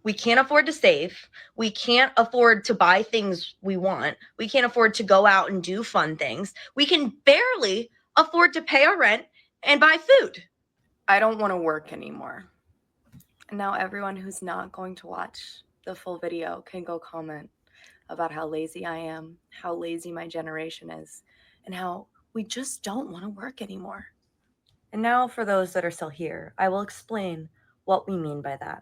We can't afford to save. We can't afford to buy things we want. We can't afford to go out and do fun things. We can barely afford to pay our rent and buy food. I don't want to work anymore. And now everyone who's not going to watch the full video can go comment about how lazy I am, how lazy my generation is, and how we just don't want to work anymore. And now, for those that are still here, I will explain what we mean by that.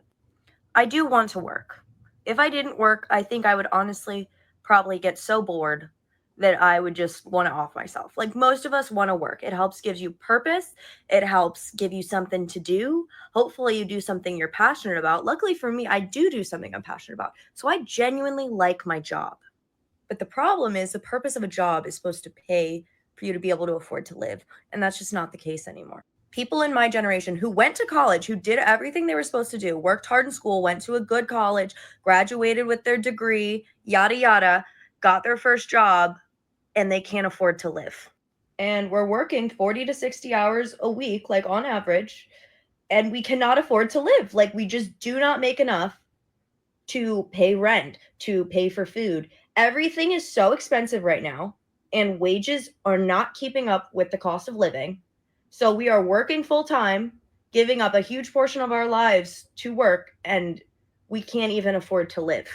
I do want to work. If I didn't work, I think I would honestly probably get so bored that I would just want to off myself. Like most of us want to work. It helps gives you purpose. It helps give you something to do. Hopefully you do something you're passionate about. Luckily for me, I do something I'm passionate about. So I genuinely like my job. But the problem is the purpose of a job is supposed to pay for you to be able to afford to live, and that's just not the case anymore. People in my generation who went to college, who did everything they were supposed to do, worked hard in school, went to a good college, graduated with their degree, yada, yada, got their first job, and they can't afford to live. And we're working 40 to 60 hours a week, like on average, and we cannot afford to live. Like, we just do not make enough to pay rent, to pay for food. Everything is so expensive right now, and wages are not keeping up with the cost of living. So we are working full time, giving up a huge portion of our lives to work, and we can't even afford to live.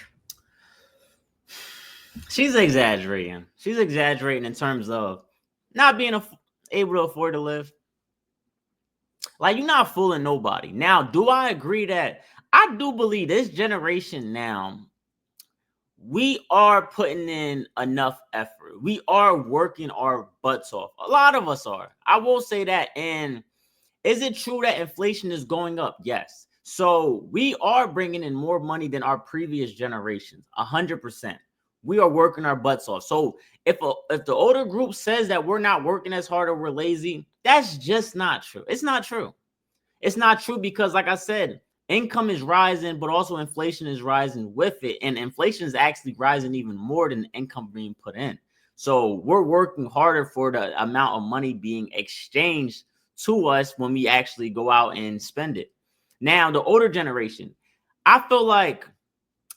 She's exaggerating. She's exaggerating in terms of not being able to afford to live. Like, you're not fooling nobody. Now, do I agree that I do believe this generation now, we are putting in enough effort. We are working our butts off. A lot of us are. I will say that. And is it true that inflation is going up? Yes. So we are bringing in more money than our previous generations. 100%. We are working our butts off. So if the older group says that we're not working as hard or we're lazy, that's just not true. It's not true. It's not true because, like I said, income is rising, but also inflation is rising with it. And inflation is actually rising even more than the income being put in. So we're working harder for the amount of money being exchanged to us when we actually go out and spend it. Now, the older generation, I feel like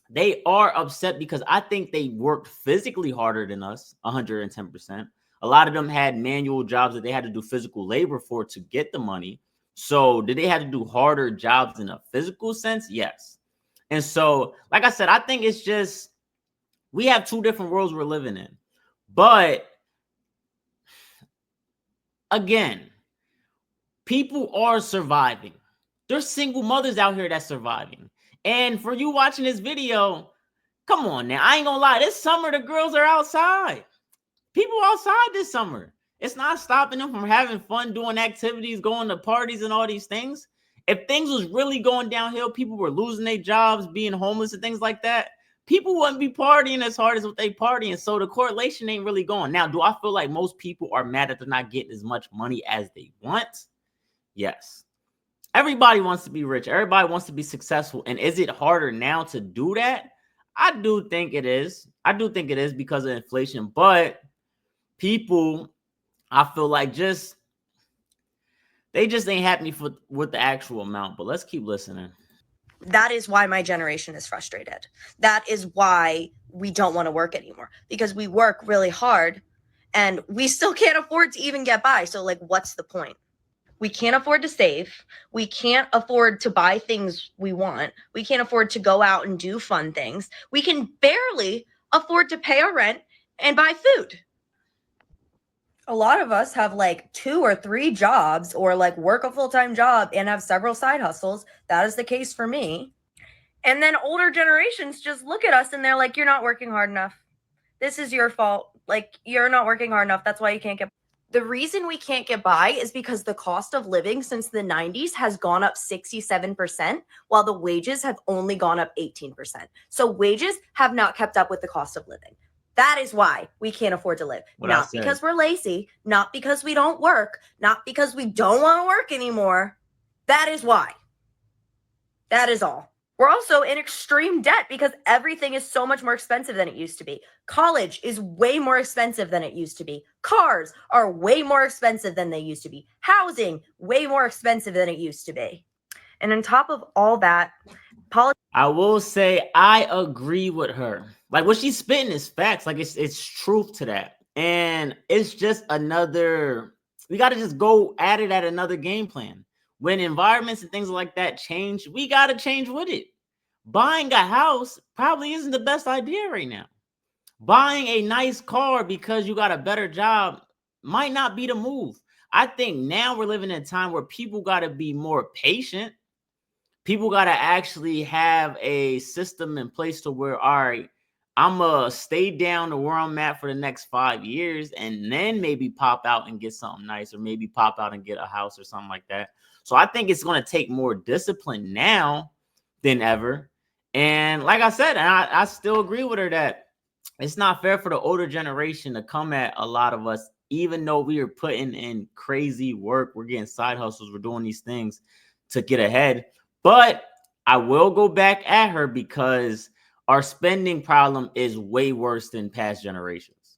they are upset because I think they worked physically harder than us, 110%. A lot of them had manual jobs that they had to do physical labor for to get the money. So did they have to do harder jobs in a physical sense? Yes. And so, like I said, I think it's just we have two different worlds we're living in. But again, people are surviving. There's single mothers out here that's surviving. And for you watching this video, come on now. I ain't gonna lie. This summer, the girls are outside. People outside this summer. It's not stopping them from having fun, doing activities, going to parties and all these things. If things was really going downhill, people were losing their jobs, being homeless and things like that, people wouldn't be partying as hard as what they partying. So the correlation ain't really going. Now, do I feel like most people are mad that they're not getting as much money as they want? Yes. Everybody wants to be rich. Everybody wants to be successful. And is it harder now to do that? I do think it is. I do think it is because of inflation. But people, I feel like they just ain't happy with the actual amount. But let's keep listening. That is why my generation is frustrated. That is why we don't want to work anymore, because we work really hard and we still can't afford to even get by. So, like, what's the point? We can't afford to save. We can't afford to buy things we want. We can't afford to go out and do fun things. We can barely afford to pay our rent and buy food. A lot of us have like 2 or 3 jobs, or like work a full-time job and have several side hustles. That is the case for me. And then older generations just look at us and they're like, you're not working hard enough. This is your fault. Like, you're not working hard enough. That's why you can't get. The reason we can't get by is because the cost of living since the 90s has gone up 67%, while the wages have only gone up 18%. So wages have not kept up with the cost of living. That is why we can't afford to live. Not because we're lazy, not because we don't work, not because we don't want to work anymore. That is why. That is all. We're also in extreme debt because everything is so much more expensive than it used to be. College is way more expensive than it used to be. Cars are way more expensive than they used to be. Housing, way more expensive than it used to be. And on top of all that, I will say I agree with her. Like what she's spitting is facts. Like it's truth to that. And it's just another, we got to just go at it at another game plan. When environments and things like that change, we got to change with it. Buying a house probably isn't the best idea right now. Buying a nice car because you got a better job might not be the move. I think now we're living in a time where people got to be more patient. People got to actually have a system in place to where, all right, I'm going to stay down to where I'm at for the next 5 years and then maybe pop out and get something nice, or maybe pop out and get a house or something like that. So I think it's going to take more discipline now than ever. And like I said, and I still agree with her that it's not fair for the older generation to come at a lot of us, even though we are putting in crazy work. We're getting side hustles. We're doing these things to get ahead. But I will go back at her because our spending problem is way worse than past generations.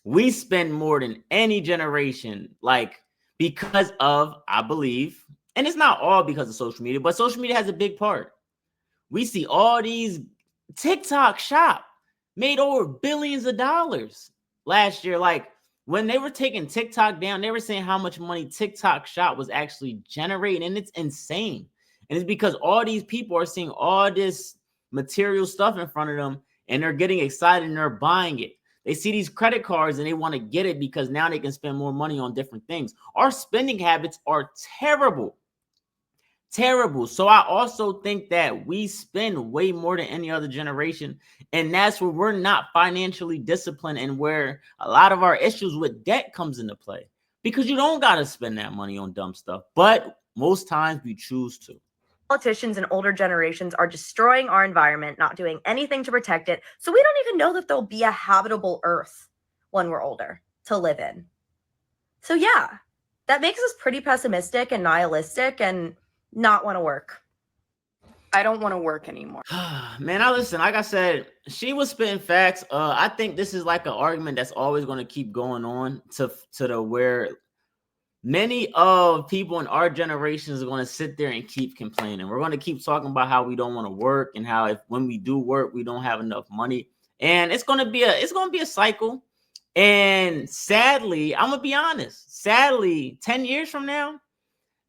We spend more than any generation, like because of, I believe, and it's not all because of social media, but social media has a big part. We see all these TikTok shop made over billions of dollars last year. Like when they were taking TikTok down, they were saying how much money TikTok shop was actually generating, and it's insane. And it's because all these people are seeing all this material stuff in front of them and they're getting excited and they're buying it. They see these credit cards and they want to get it because now they can spend more money on different things. Our spending habits are terrible. Terrible. So I also think that we spend way more than any other generation. And that's where we're not financially disciplined and where a lot of our issues with debt comes into play. Because you don't got to spend that money on dumb stuff. But most times we choose to. Politicians and older generations are destroying our environment, not doing anything to protect it. So we don't even know that there'll be a habitable earth when we're older to live in. So yeah, that makes us pretty pessimistic and nihilistic and not want to work. I don't want to work anymore. Man, I listen, like I said, she was spitting facts. I think this is like an argument that's always going to keep going on to the where many of people in our generations are going to sit there and keep complaining. We're going to keep talking about how we don't want to work and how if when we do work, we don't have enough money. And it's going to be a cycle. And sadly, I'm going to be honest, sadly, 10 years from now,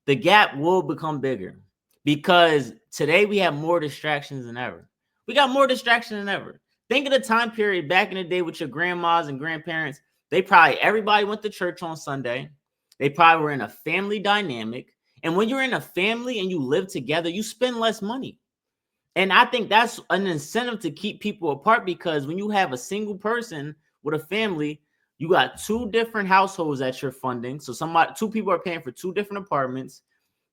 the gap will become bigger because today we have more distractions than ever. We got more distractions than ever. Think of the time period back in the day with your grandmas and grandparents. Everybody went to church on Sunday. They probably were in a family dynamic. And when you're in a family and you live together, you spend less money. And I think that's an incentive to keep people apart because when you have a single person with a family, you got two different households that you're funding. So two people are paying for two different apartments.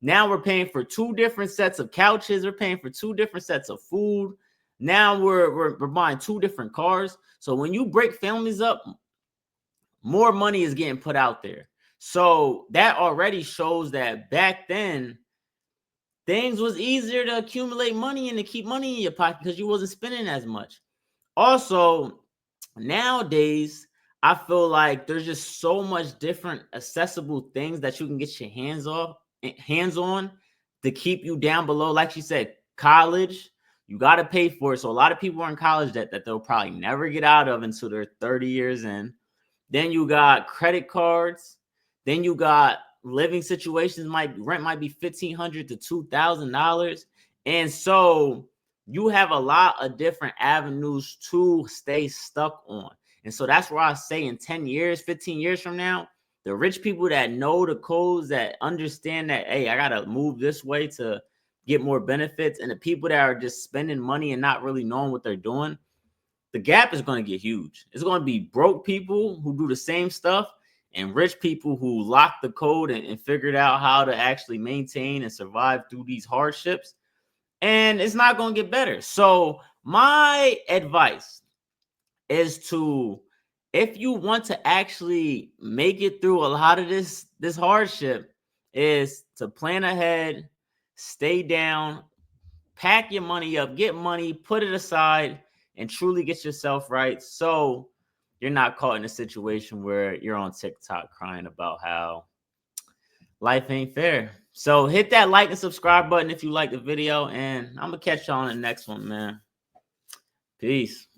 Now we're paying for two different sets of couches. We're paying for two different sets of food. Now we're buying two different cars. So when you break families up, more money is getting put out there. So that already shows that back then, things was easier to accumulate money and to keep money in your pocket because you wasn't spending as much. Also, nowadays, I feel like there's just so much different accessible things that you can get your hands on to keep you down below. Like she said, college, you got to pay for it. So a lot of people are in college that they'll probably never get out of until they're 30 years in. Then you got credit cards. Then you got living situations. Rent might be $1,500 to $2,000. And so you have a lot of different avenues to stay stuck on. And so that's where I say in 10 years, 15 years from now, the rich people that know the codes, that understand that, hey, I got to move this way to get more benefits, and the people that are just spending money and not really knowing what they're doing, the gap is going to get huge. It's going to be broke people who do the same stuff and rich people who lock the code and figured out how to actually maintain and survive through these hardships. And it's not going to get better. So my advice is to, if you want to actually make it through a lot of this hardship, is to plan ahead, stay down, pack your money up, get money, put it aside, and truly get yourself right. So you're not caught in a situation where you're on TikTok crying about how life ain't fair. So hit that like and subscribe button if you like the video, and I'm gonna catch y'all on the next one, man. Peace.